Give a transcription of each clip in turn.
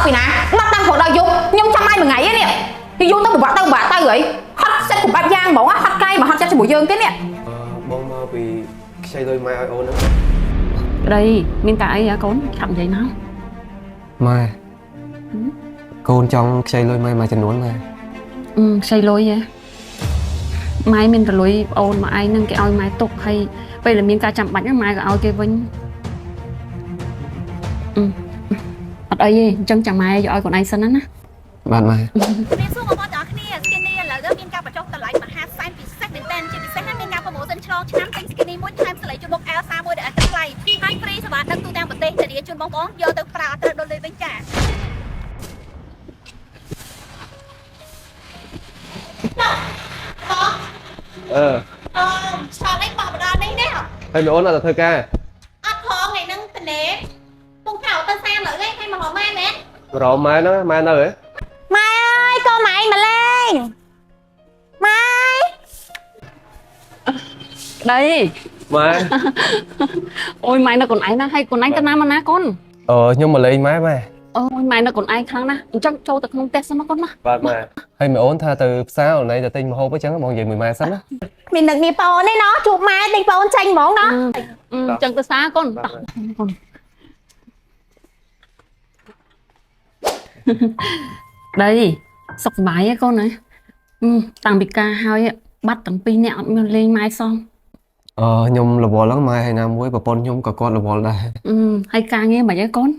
ពីណាបាត់តាំងព្រោះដល់យប់ខ្ញុំចាំឲ្យមួយថ្ងៃនេះពីយូរទៅពិបាកទៅអីហត់ចិត្តពិបាកយ៉ាងហ្មងហត់កាយមកហត់ចិត្តជាមួយយើងទៀតនេះបងមកពីខ្ចីលុយម៉ែឲ្យអូនហ្នឹងក្តីមានតែអីកូនឆាប់និយាយមកម៉ែកូនចង់ខ្ចីលុយម៉ែមួយចំនួនម៉ែខ្ចីលុយហ៎ម៉ែមានតែលុយអូនមកឯងនឹងគេឲ្យម៉ែទុកហើយពេលដែលមានការចាំបាច់ម៉ែក៏ឲ្យគេវិញអត់អីទេអញ្ចឹងចាំម៉ែយកឲ្យកូនឯងសិនណាបាទម៉ែមានសួរបងប្អូនទាំងគ្នា Skinny ឥឡូវមានការបញ្ចុះតម្លៃមហាសែនពិសេសមែនទែនជាពិសេសណាមានការ promotion ឆ្លងឆ្នាំទិញ Skinny មួយថែមស្លៃជូនមុខ Elsa មួយដែលអត់ថ្លៃហើយ free សេវាដឹកទូទាំងប្រទេសធានាជូនបងប្អូនយកទៅប្រើអត់ត្រូវដូចលុយវិញចាឆ្លងនេះបោះបដានេះណាហើយមីអូនអត់ទៅធ្វើការអត់ផងថ្ងៃហ្នឹងទៅណែពុកខោទៅសាមលើឯងឲ្យមកហៅម៉ែមែនរមម៉ែហ្នឹងម៉ែនៅហ៎ម៉ែអើយកូនម៉ែមកលេងម៉ែក្តីម៉ែអូយម៉ែនៅកូនឯងណាហើយកូនឯងទៅណាមកណាកូនខ្ញុំមកលេងម៉ែអូយម៉ែនៅកូនឯងខ្លាំងណាស់អញ្ចឹងចូលទៅក្នុងផ្ទះសិនណាកូនណាបាទម៉ែហើយមីអូនថាទៅផ្សារអូនឯងទៅទិញម្ហូបអញ្ចឹងបងនិយាយមួយម៉ែសិនណាមាននឹកនេះបងនេះណោះជួបម៉ែទិញបងចាញ់ហ្មងណោះអញ្ចឹងទៅផ្សារកូនតោះកូនដីសុខសប្បាយទេកូនណាតាំងពីការហើយបាត់ទាំងពីរនាក់អត់មានលេងម៉ែសោះខ្ញុំរវល់ហ្នឹងម៉ែហើយណាមួយប្រពន្ធខ្ញុំក៏គាត់រវល់ដែរហើយការងារមិនអីកូន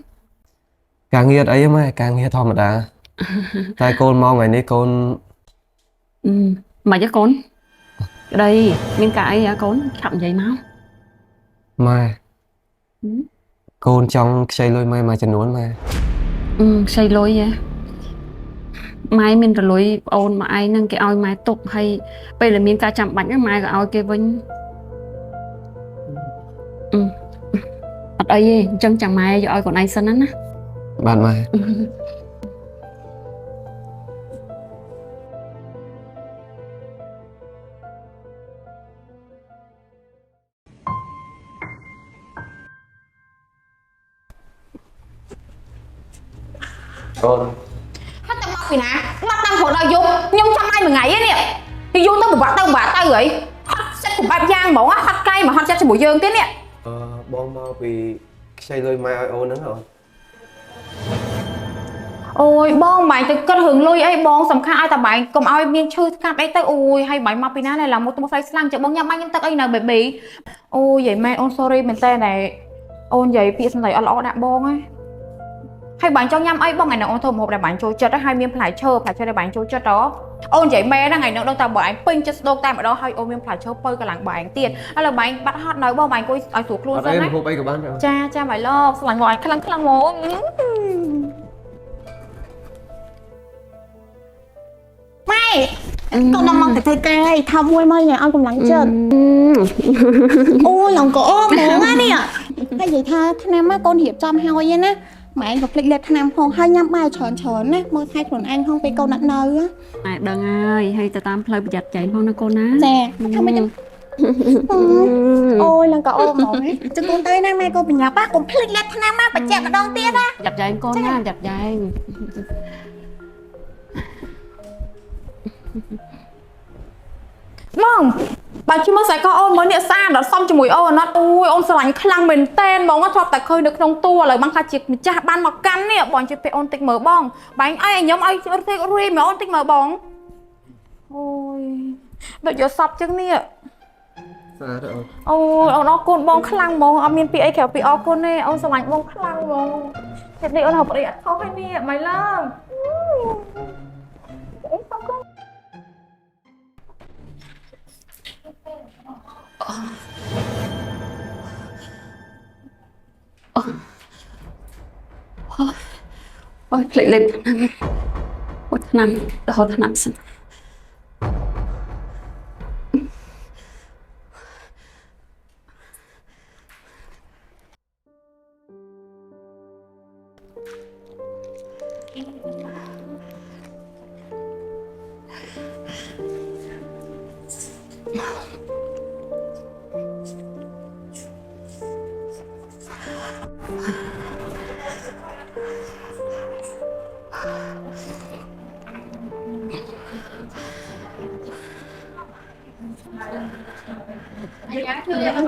ការងារអីម៉ែការងារធម្មតាតែកូនមកថ្ងៃនេះកូនមិនអីកូនក្តីមានការអីកូនឆាប់និយាយមកម៉ែកូនចង់ខ្ចីលុយម៉ែមួយចំនួនម៉ែខ្ចីលុយហ៎ម៉ែមានតែលុយអូនមកឯងនឹងគេឲ្យម៉ែទុកហើយពេលដែលមានការចាំបាច់ម៉ែក៏ឲ្យគេវិញអត់អីទេអញ្ចឹងចាំម៉ែយកឲ្យកូនឯងសិនណាបាទម៉ែកូនហត់តែមកពីណាបាត់តាំងព្រោះដល់យប់ខ្ញុំចាំឲ្យមួយថ្ងៃនេះពីយូរទៅពិបាកទៅអីហត់ចិត្តពិបាកយ៉ាងហ្មងហត់កាយមកហត់ចិត្តជាមួយយើងទៀតនេះបងមកពីខ្ចីលុយម៉ែឲ្យអូនហ្នឹងអូយបងបាញ់ទៅគិតរឿងលុយអីបងសំខាន់ឲ្យតែបាញ់កុំឲ្យមានឈឺស្កាត់អីទៅអូយហើយបាញ់មកពីណាឡើយមកទៅមកស្អីស្លាំងចឹងបងញ៉ាំបាញ់ខ្ញុំទឹកអីនៅបេប៊ីអូយយាយម៉ែអូន sorry មែនតើអូននិយាយពាក្យសម្ដីអត់ល្អដាក់បងហើយបាញ់ចង់ញ៉ាំអីបងថ្ងៃនេះអូនធ្វើម្ហូបដែលបាញ់ចូលចិត្តហើយមានផ្លែឈើដែលបាញ់ចូលចិត្តអូននិយាយម៉ែហ្នឹងថ្ងៃនេះដឹងតែបើអញពេញចិត្តស្ដោកតែម្ដងហើយអូនមានផ្លែឈើពៅកន្លងបាញ់ទៀតឥឡូវបាញ់បាត់ហត់នៅបងបាញ់អង្គុយឲ្យស្រួលខ្លួនសិនណាម្ហូបអីក៏បានចាម៉ៃឡបស្លាញ់មកអញខ្លាំងហ្មងម៉ែកូនដល់មកទៅធ្វើការហើយថោមួយមកញ៉ាំឲ្យកម្លាំងចិត្តអូយឡងក៏អូហ្មងណានេះហើយនិយាយថាឆ្នាំមកកូនរៀបចំហើយណាម៉ែក៏ភ្លេចលេបឆ្នាំផងហើយញ៉ាំបាយច្រើនណាមើលថែខ្លួនឯងផងពេលកូនអត់នៅម៉ែដឹងហើយទៅតាមផ្លូវប្រយ័ត្នចែងផងណាកូនណាចាថាមិនអូយឡងក៏អូហ្មងចឹងកូនទៅណាម៉ែកូនប្រញាប់កុំភ្លេចលេបឆ្នាំមកបញ្ជាក់ម្ដងទៀតណាប្រយ័ត្នចែងកូនណាប្រយ័ត្នចែងបងបើជិះមកស្អីក៏អូនមើលនេះស្អាតដល់សំជាមួយអូនអត់អូយអូនស្រឡាញ់ខ្លាំងមែនតែនបងធ្លាប់តែឃើញនៅក្នុងទូឥឡូវបងថាជាម្ចាស់បានមកកាន់នេះបងជួយពេលអូនតិចមើលបងបាញ់អីខ្ញុំឲ្យរៀបរៀមអូនតិចមើលបងអូយដូចយកសពចឹងនេះស្អាតអូយអូនអរគុណបងខ្លាំងហ្មងអត់មានពាក្យអីក្រៅពីអរគុណទេអូនស្រឡាញ់បងខ្លាំងហ្មងពេលនេះអូនហៅប្រិយអត់ខុសទេនេះម៉ៃឡងអីសុំកូនអូយភ្លេចលេបឆ្នាំរហូតឆ្នាំសិន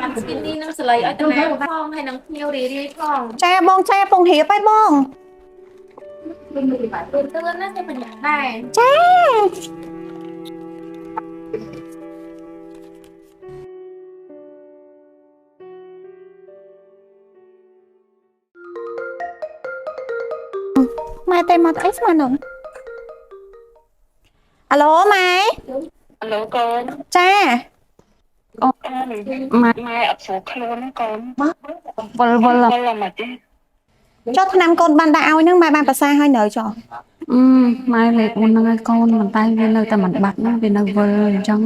បានស្គីននេះនឹងស្លៃឲ្យតំណាផងហើយនឹងភ្ញៀវរីរីផង ចាបងចាពងហៀបហើយបង ទឿនណាតែបញ្ញាដែរ ចាម៉ែតែមកអីស្មាននោះអាឡូម៉ែ អាឡូកូន ចា ម៉ែអត់ស្រួលខ្លួនកូន វល់វល់ វល់មកទេ ចុះឆ្នាំកូនបានដាក់ឲ្យហ្នឹងម៉ែបានប្រសាឲ្យនៅចុះ ម៉ែលេខមុនហ្នឹងឲ្យកូនមិនតែវានៅតែមិនបាត់ហ្នឹងវានៅវល់អញ្ចឹង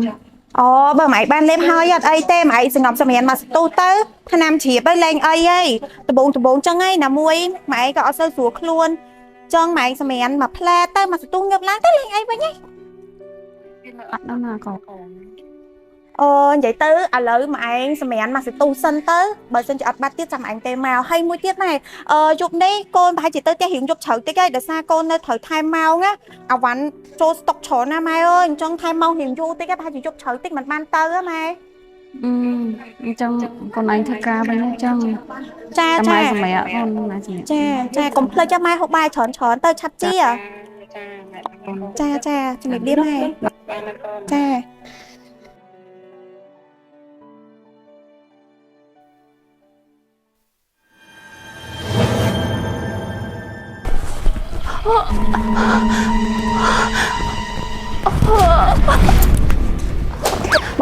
អូបើម៉ែបានលេបហើយអត់អីទេម៉ែសងប់សម្រានមកស្ទូទៅឆ្នាំជ្រាបហើយលេងអីហីដបងចឹងហីណាមួយម៉ែក៏អត់សូវស្រួលខ្លួនចឹងម៉ែសម្រានមកផ្លែទៅមកស្ទូងើបឡើងទៅលេងអីវិញហី អត់ដល់ណាកូន អូនិយាយទៅឥឡូវម៉ែឯងសម្រានមកស្ទូសិនទៅបើសិនជាអត់បាត់ទៀតចាំម៉ែឯងទេមកហើយមួយទៀតម៉ែយប់នេះកូនប្រហែលជាទៅផ្ទះរៀងយប់ជ្រៅតិចហើយដោយសារកូននៅត្រូវថែម៉ោងណាអាវ៉ាន់ចូលស្តុកច្រើនណាម៉ែអើយអញ្ចឹងថែម៉ោងរៀងយូរតិចហើយប្រហែលជាយប់ជ្រៅតិចមិនបានទៅហ៎ម៉ែ អញ្ចឹងកូនឯងធ្វើការវិញអញ្ចឹង ចា ម៉ែ ចា សម្រាប់កូនម៉ែសម្រាប់ ចាកុំភ្លេចចាំម៉ែហូបបាយច្រើនទៅឆាប់ជា ចាជំរាបលាម៉ែចា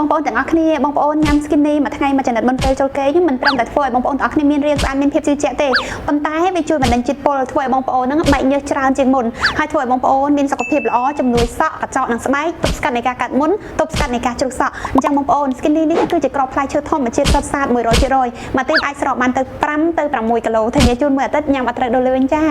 បងប្អូនទាំងអស់គ្នាបងប្អូនញ៉ាំ skinny មួយថ្ងៃមួយចំណិតមុនពេលចូលគេងមិនត្រឹមតែធ្វើឲ្យបងប្អូនទាំងអស់គ្នាមានរាងស្អាតមានភាពជឿជាក់ទេប៉ុន្តែវាជួយបណ្ដេញជាតិពុលធ្វើឲ្យបងប្អូនហ្នឹងបែកញើសច្រើនជាងមុនហើយធ្វើឲ្យបងប្អូនមានសុខភាពល្អជំនួយសក់កញ្ចក់និងស្បែកទប់ស្កាត់នៃការកាត់មុនទប់ស្កាត់នៃការជ្រុះសក់អញ្ចឹងបងប្អូន skinny នេះគឺជាក្របផ្លែឈើធម្មជាតិសុទ្ធសាធ 100% មួយទីអាចស្រកបានទៅ5ទៅ6គីឡូធានាជូនមួយអាទិត្យញ៉ាំអត់ត្រូវដល់លេងចា